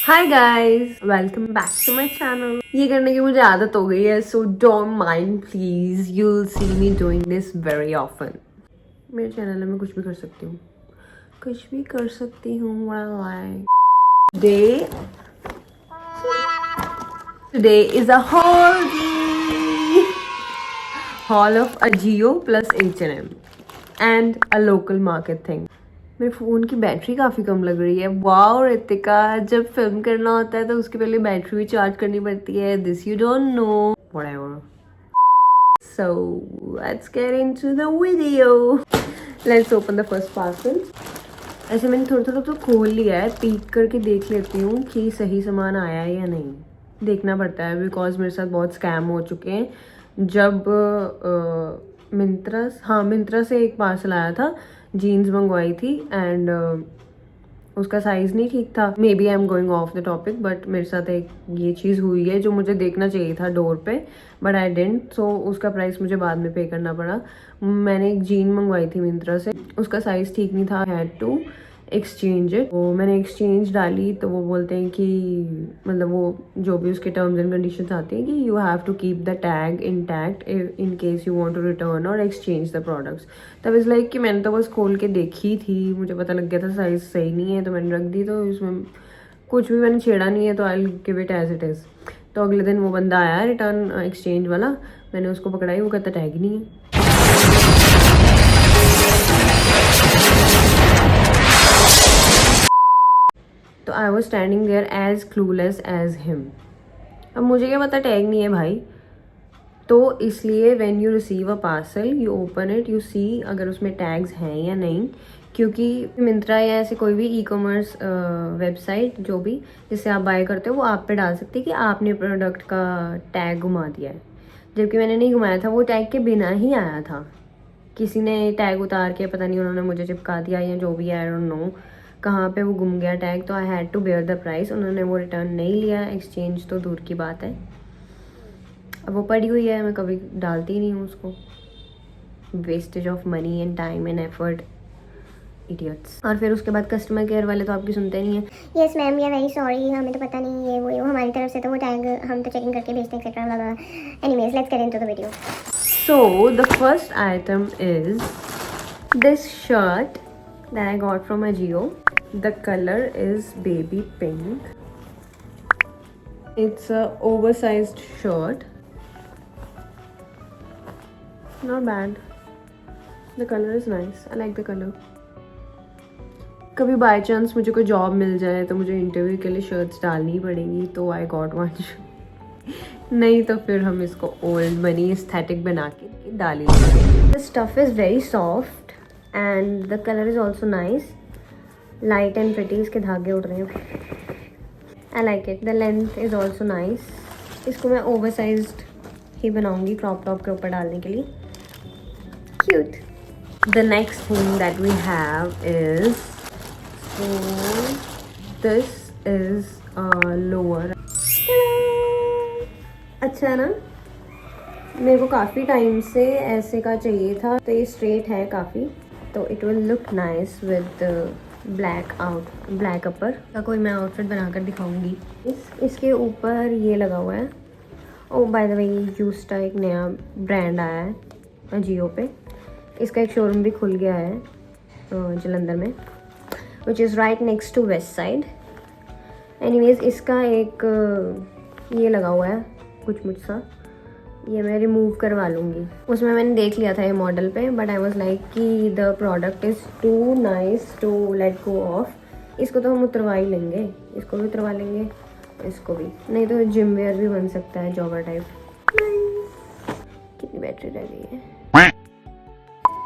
Hi guys, welcome back to my channel. ये करने की मुझे आदत हो गई है, so don't mind please, you will see me doing this very often. मेरे चैनल में मैं कुछ भी कर सकती हूँ, कुछ भी कर सकती हूँ। Today is a haul of Ajio plus H&M and a local market thing. मेरे फ़ोन की बैटरी काफ़ी कम लग रही है। वाओ रितिका, जब फिल्म करना होता है तो उसके पहले बैटरी भी चार्ज करनी पड़ती है। This you don't know, whatever. So let's get into the video. Let's open the first parcel. ऐसे मैंने थोड़ा थोड़ा तो खोल लिया है, पीक करके देख लेती हूँ कि सही सामान आया है या नहीं। देखना पड़ता है बिकॉज मेरे साथ बहुत स्कैम हो चुके हैं। जब मिंत्रा से एक पार्सल आया था, जीन्स मंगवाई थी एंड उसका साइज़ नहीं ठीक था। Maybe I am going off the topic, but मेरे साथ एक ये चीज़ हुई है जो मुझे देखना चाहिए था डोर पे, बट आई डेंट। सो उसका प्राइस मुझे बाद में पे करना पड़ा। मैंने एक जीन मंगवाई थी मिंत्रा से, उसका साइज़ ठीक नहीं था। Had to exchange it. तो मैंने एक्सचेंज डाली तो वो बोलते हैं कि मतलब वो जो भी उसके टर्म्स एंड कंडीशंस आती हैं कि you have to keep the tag intact in case you want to return और एक्सचेंज द प्रोडक्ट्स। तब इज़ लाइक कि मैंने तो बस खोल के देखी थी, मुझे पता लग गया था साइज़ सही नहीं है तो मैंने रख दी। तो इसमें कुछ भी मैंने छेड़ा नहीं है, तो I give it as it is. तो अगले दिन वो बंदा आया रिटर्न एक्सचेंज वाला, मैंने उसको पकड़ाई, वो कहता टैग नहीं है। तो I was standing there as clueless as him. अब मुझे क्या पता टैग नहीं है भाई। तो इसलिए when you receive a parcel, you open it, you see अगर उसमें टैग्स हैं या नहीं। क्योंकि मिंत्रा या ऐसे कोई भी ई कॉमर्स वेबसाइट जो भी जिससे आप बाय करते हो, वो आप पे डाल सकती है कि आपने प्रोडक्ट का टैग घुमा दिया है। जबकि मैंने नहीं घुमाया था, वो टैग के बिना ही आया था। किसी ने टैग उतार के पता नहीं उन्होंने मुझे चिपका दिया या जो भी, आई डोंट नो कहाँ पे वो गुम गया टैग। तो I had to bear the price. उन्होंने वो रिटर्न नहीं लिया, एक्सचेंज तो दूर की बात है। अब वो पड़ी हुई है, मैं कभी डालती नहीं हूँ उसको। Wastage of money and time and effort, idiots. और फिर उसके बाद कस्टमर केयर वाले तो आपकी सुनते नहीं है। Yes ma'am, we are very sorry, हमें तो पता नहीं, ये वो हमारी तरफ से तो वो टैग हम तो चेकिंग करके भेजते हैं etcetera. Anyways, let's get into the video. So the first item is this shirt that I got from Ajio. The color is baby pink. It's a oversized shirt. Not bad. The color is nice. I like the color. कभी by chance मुझे कोई job मिल जाए तो मुझे interview के लिए shirts डालनी पड़ेंगी, तो आई गॉट वन। नहीं तो फिर हम इसको ओल्ड मनी एस्थेटिक बना के डाल ही लेंगे। The stuff is very soft and the color is also nice. Light and pretty, इसके धागे उड़ रहे हैं। I like it. The length is also nice. इसको मैं ओवरसाइज्ड ही बनाऊंगी क्रॉप टॉप के ऊपर डालने के लिए। Cute. The next thing that we have is, so this is lower. अच्छा है ना? मेरे को काफ़ी टाइम से ऐसे का चाहिए था, तो ये स्ट्रेट है काफ़ी, तो it will look nice with black upper का कोई मैं आउटफिट बनाकर दिखाऊंगी। इसके ऊपर ये लगा हुआ है। ओ बाय द वे, यूस्टा एक नया ब्रांड आया है अजियो पे। इसका एक शोरूम भी खुल गया है जलंधर में, which is right next to west side. Anyways, इसका एक ये लगा हुआ है कुछ मुझसा, ये मैं रिमूव करवा लूँगी। उसमें मैंने देख लिया था ये मॉडल पे, बट आई वाज लाइक कि the product is too nice to let go of. इसको तो हम उतरवा ही लेंगे, इसको भी उतरवा लेंगे, इसको भी। नहीं तो जिम वेयर भी बन सकता है, जॉगर टाइप। कितनी बैटरी रह गई है?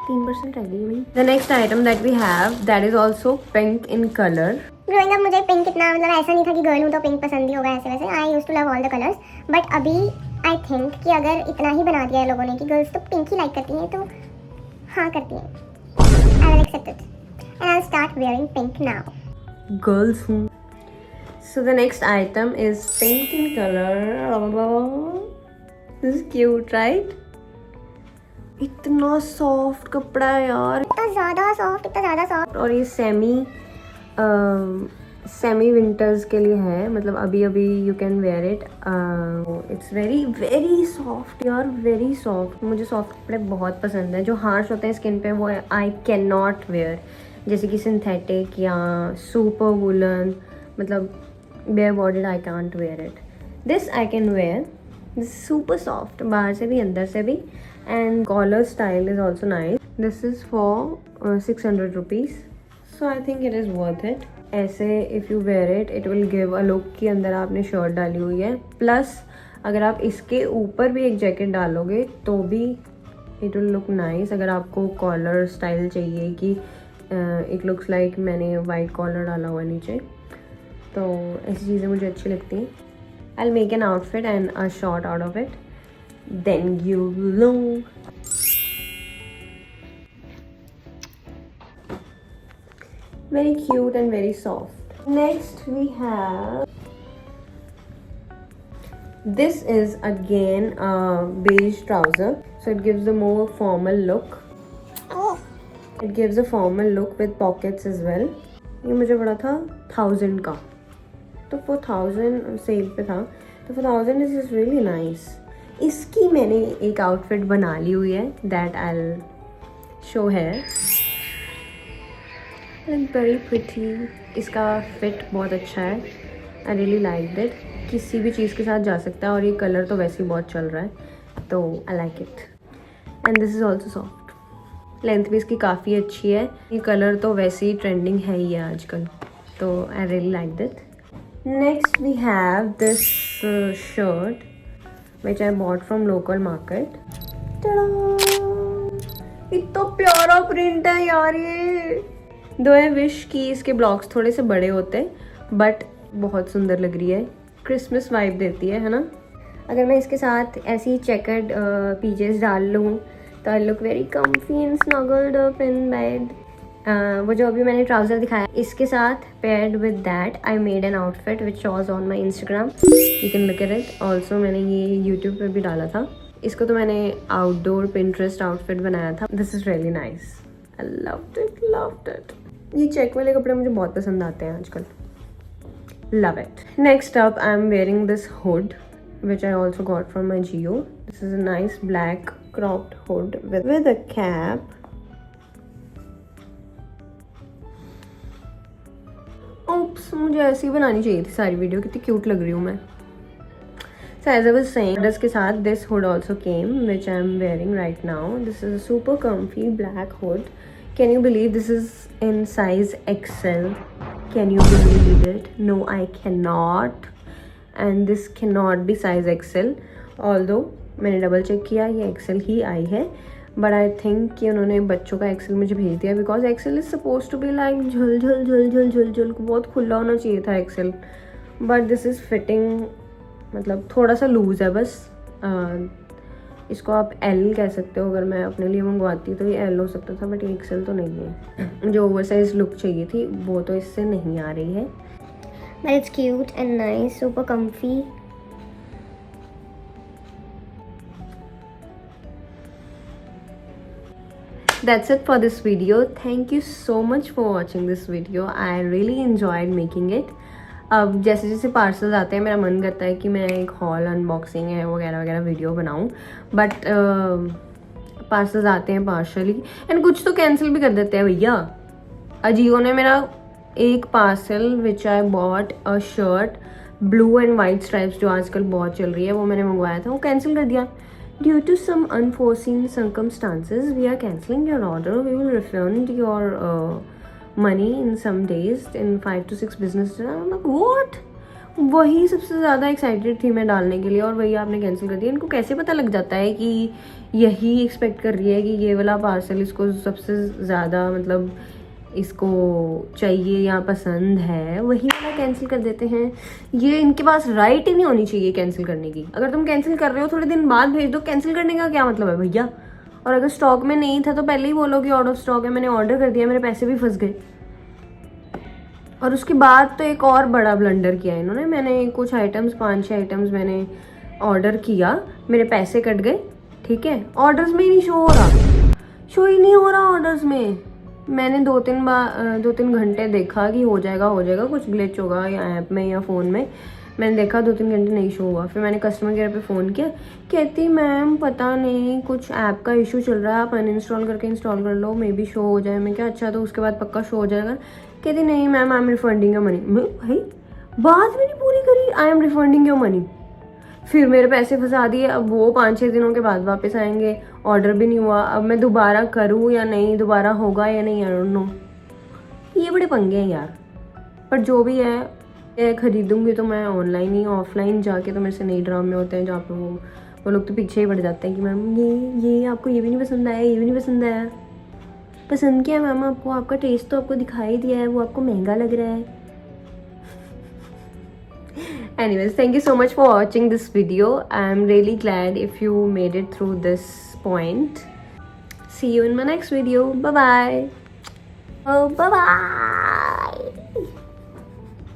3% रह गई है। The next item that we have that is also pink in colour. Growing up मुझे पिंक इतना मतलब ऐसा नहीं था कि गर्ल हूँ तो पिंक पसंद ही होगा ऐसे वैसे। I used to love all the colours, but अभी आई थिंक कि अगर इतना ही बना दिया है लोगों ने कि गर्ल्स तो पिंक ही लाइक करती हैं, तो हाँ करती हैं। I will accept it and I will start wearing pink now. Girls हूँ। So the next item is pink in colour. This is cute right? इतना सॉफ्ट कपड़ा है यार, इतना ज़्यादा सॉफ्ट, इतना ज़्यादा सॉफ्ट। और ये सेमी सेमी विंटर्स के लिए है, मतलब अभी अभी you can wear it. It's very very soft यार, वेरी सॉफ्ट। मुझे सॉफ्ट कपड़े बहुत पसंद है। जो हार्श होते हैं स्किन पे वो आई कैन नॉट वेयर, जैसे कि सिंथेटिक या सुपर वुलन, मतलब bare bodied I can't wear it. This I can wear, this super soft, बाहर से भी अंदर से भी, and collar style is also nice. This is for 600 rupees, so I think it is worth it. ऐसे if you wear it, it will give a look कि अंदर आपने शर्ट डाली हुई है, प्लस अगर आप इसके ऊपर भी एक जैकेट डालोगे तो भी इट विल लुक नाइस। अगर आपको कॉलर स्टाइल चाहिए कि इट लुक्स लाइक मैंने वाइट कॉलर डाला हुआ है नीचे, तो ऐसी चीज़ें मुझे अच्छी लगती हैं। I make an outfit and a short out of it, then you know. Very cute and very soft. Next we have, this is again a beige trouser, so it gives a more formal look. It gives a formal look with pockets as well. ये मुझे पड़ा था 1000 का, तो for 1000 cell पे था, तो for 1000 this is really nice. इसकी मैंने एक आउटफिट बना ली हुई है, that I'll show here. Very pretty, इसका फिट बहुत अच्छा है, आई रियली लाइक दैट। किसी भी चीज़ के साथ जा सकता है और ये कलर तो वैसे ही बहुत चल रहा है, तो I like it. And this is also soft, length भी इसकी काफ़ी अच्छी है। ये कलर तो वैसे ही ट्रेंडिंग है ही है आजकल, तो I really like that. Next we have this shirt which I bought from local market. इतना प्यारा प्रिंट है यार ये। दो आई विश कि इसके ब्लॉक्स थोड़े से बड़े होते, बट बहुत सुंदर लग रही है, क्रिसमस वाइब देती है ना। अगर मैं इसके साथ ऐसी चेकर्ड पीजेस डाल लूँ तो I look very comfy and snuggled up in bed. वो जो अभी मैंने ट्राउज़र दिखाया, इसके साथ paired with that I made an outfit which was on my Instagram, you can look at it. Also मैंने ये यूट्यूब पर भी डाला था। इसको तो मैंने आउटडोर पिंटरेस्ट आउटफिट बनाया था। This is really nice, I loved it, loved it. ये चेक वाले कपड़े मुझे बहुत पसंद आते हैं आजकल, love it. Next up I am wearing this hood which I also got from my Jio. This is a nice black cropped hood with a cap. Oops, मुझे ऐसी ही बनानी चाहिए थी सारी वीडियो, कितनी क्यूट लग रही हूँ मैं। So as I was saying, इसके साथ this hood also came, which I am wearing right now. This is a super comfy black hood. Can you believe this is in size XL? Can you believe it? No, I cannot. And this cannot be size XL. Although मैंने double check किया, ये XL ही आई है, but I think कि उन्होंने बच्चों का XL मुझे भेज दिया, because XL is suppose to be like झल झल झल झल झल झल, बहुत खुला होना चाहिए था XL, but this is fitting, मतलब थोड़ा सा लूज़ है बस। इसको आप L कह सकते हो, अगर मैं अपने लिए मंगवाती तो ये L हो सकता था, बट ये XL तो नहीं है। जो ओवरसाइज लुक चाहिए थी वो तो इससे नहीं आ रही है, but it's cute and nice, super comfy. That's it for this video. Thank you so much for watching this video. I really enjoyed making it. अब जैसे जैसे पार्सल्स आते हैं मेरा मन करता है कि मैं एक हॉल अनबॉक्सिंग है वगैरह वगैरह वीडियो बनाऊं, बट पार्सल्स आते हैं पार्शली एंड कुछ तो कैंसिल भी कर देते हैं भैया। अजियो ने मेरा एक parcel which I bought a shirt blue and white stripes जो आजकल बहुत चल रही है, वो मैंने मंगवाया था, वो कैंसिल कर दिया। Due to some unforeseen circumstances we are cancelling your order, we will refund your money in some days, in 5 to 6 business days. I'm like, what? वही सबसे ज़्यादा एक्साइटेड थी मैं डालने के लिए और वही आपने कैंसिल कर दिया। इनको कैसे पता लग जाता है कि यही एक्सपेक्ट कर रही है कि ये वाला पार्सल इसको सबसे ज़्यादा मतलब इसको चाहिए या पसंद है, वही वाला कैंसिल कर देते हैं। ये इनके पास राइट ही नहीं होनी चाहिए कैंसिल करने की। अगर तुम कैंसिल कर रहे हो थोड़े दिन बाद भेज दो, कैंसिल करने का क्या मतलब है भैया। और अगर स्टॉक में नहीं था तो पहले ही बोलो कि आउट ऑफ स्टॉक है, मैंने ऑर्डर कर दिया, मेरे पैसे भी फंस गए। और उसके बाद तो एक और बड़ा ब्लंडर किया इन्होंने, मैंने कुछ आइटम्स 5-6 आइटम्स मैंने ऑर्डर किया, मेरे पैसे कट गए, ठीक है, ऑर्डर्स में ही नहीं शो हो रहा, शो ही नहीं हो रहा ऑर्डर्स में। मैंने 2-3 घंटे देखा कि हो जाएगा, कुछ ग्लिच होगा या ऐप में या फ़ोन में। मैंने देखा 2-3 घंटे नहीं शो हुआ। फिर मैंने कस्टमर केयर पे फ़ोन किया, कहती मैम पता नहीं कुछ ऐप का इशू चल रहा है, आप अनइंस्टॉल करके इंस्टॉल कर लो, मे बी शो हो जाए। मैं क्या अच्छा तो उसके बाद पक्का शो हो जाएगा। कहती नहीं ma'am I am refunding your money. मैं भाई बात मैंने पूरी करी, I am refunding your money. फिर मेरे पैसे फंसा दिए। अब वो 5-6 दिनों के बाद वापस आएंगे, ऑर्डर भी नहीं हुआ। अब मैं दोबारा करूँ या नहीं, दोबारा होगा या नहीं, आई डोंट नो। ये बड़े पंगे हैं यार। पर जो भी है, मैं खरीदूंगी तो मैं ऑनलाइन ही, ऑफलाइन जाके तो मेरे से नहीं ड्रामे होते हैं जहाँ पे वो लोग तो पीछे ही पड़ जाते हैं कि मैम ये आपको ये भी नहीं पसंद आया, ये भी नहीं पसंद आया। पसंद क्या है मैम आपको? आपका टेस्ट तो आपको दिखाई दिया है, वो आपको महंगा लग रहा है। Anyways, thank you so much for watching this video. I'm really glad if you made it through this point. See you in my next video. Bye bye. Oh, bye bye.